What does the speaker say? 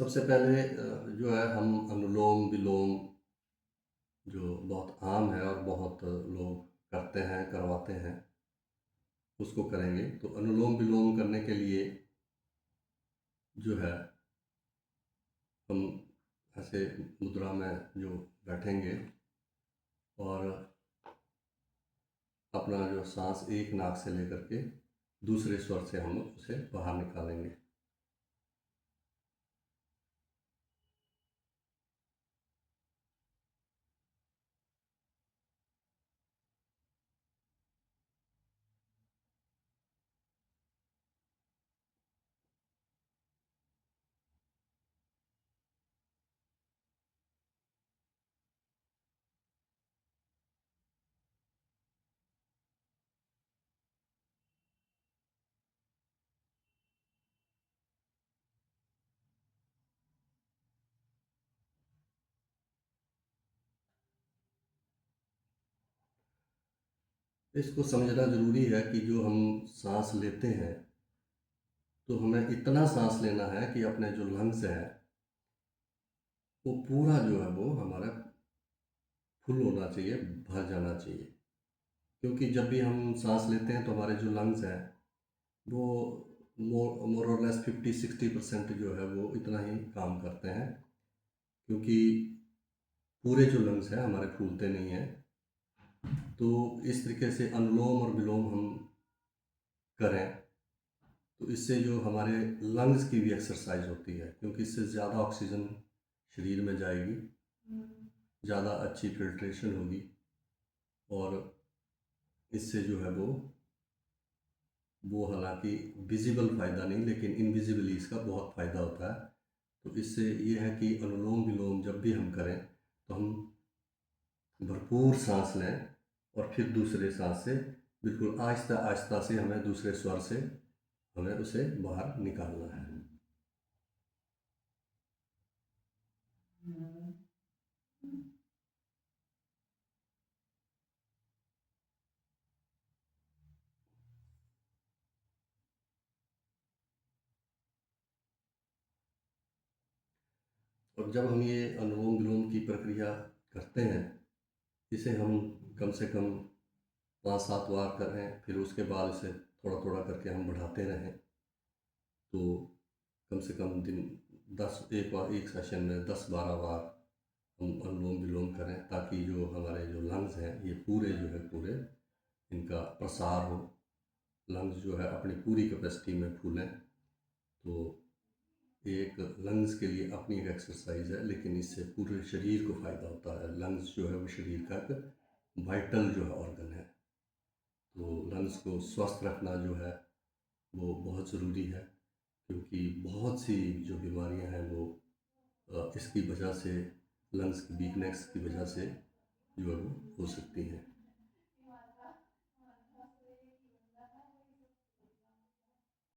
सबसे पहले जो है हम अनुलोम-विलोम जो बहुत आम है और बहुत लोग करते हैं, करवाते हैं, उसको करेंगे। तो अनुलोम-विलोम करने के लिए जो है हम ऐसे मुद्रा में जो बैठेंगे और अपना जो साँस एक नाक से लेकर के दूसरे स्वर से हम उसे बाहर निकालेंगे। इसको समझना ज़रूरी है कि जो हम साँस लेते हैं, तो हमें इतना साँस लेना है कि अपने जो लंग्स हैं, वो पूरा जो है वो हमारा फुल होना चाहिए, भर जाना चाहिए। क्योंकि जब भी हम साँस लेते हैं तो हमारे जो लंग्स हैं वो मोर और लेस 50-60% जो है वो इतना ही काम करते हैं। क्योंकि पूरे जो लंग्स हैं हमारे फूलते नहीं हैं। तो इस तरीके से अनुलोम और विलोम हम करें तो इससे जो हमारे लंग्स की भी एक्सरसाइज होती है, क्योंकि इससे ज़्यादा ऑक्सीजन शरीर में जाएगी, ज़्यादा अच्छी फिल्ट्रेशन होगी और इससे जो है वो हालांकि विजिबल फ़ायदा नहीं लेकिन इनविजिबली इसका बहुत फ़ायदा होता है। तो इससे ये है कि अनुलोम विलोम जब भी हम करें तो हम भरपूर सांस लें और फिर दूसरे सांस से बिल्कुल आहिस्ता आहिस्ता से हमें दूसरे स्वर से हमें उसे बाहर निकालना है। और जब हम ये अनुलोम विलोम की प्रक्रिया करते हैं, इसे हम कम से कम 5-7 बार करें, फिर उसके बाद इसे थोड़ा थोड़ा करके हम बढ़ाते रहें, तो कम से कम दिन 10 एक बार एक सेशन में 10-12 बार हम अनुलोम विलोम करें, ताकि जो हमारे जो लंग्स हैं ये पूरे जो है पूरे इनका प्रसार हो, लंग्स जो है अपनी पूरी कैपेसिटी में फूलें। तो एक लंग्स के लिए अपनी एक एक्सरसाइज है, लेकिन इससे पूरे शरीर को फ़ायदा होता है। लंग्स जो है वो शरीर का एक वाइटल जो है ऑर्गन है। तो लंग्स को स्वस्थ रखना जो है वो बहुत ज़रूरी है, क्योंकि बहुत सी जो बीमारियां हैं वो इसकी वजह से, लंग्स की वीकनेस की वजह से जो है वो हो सकती हैं।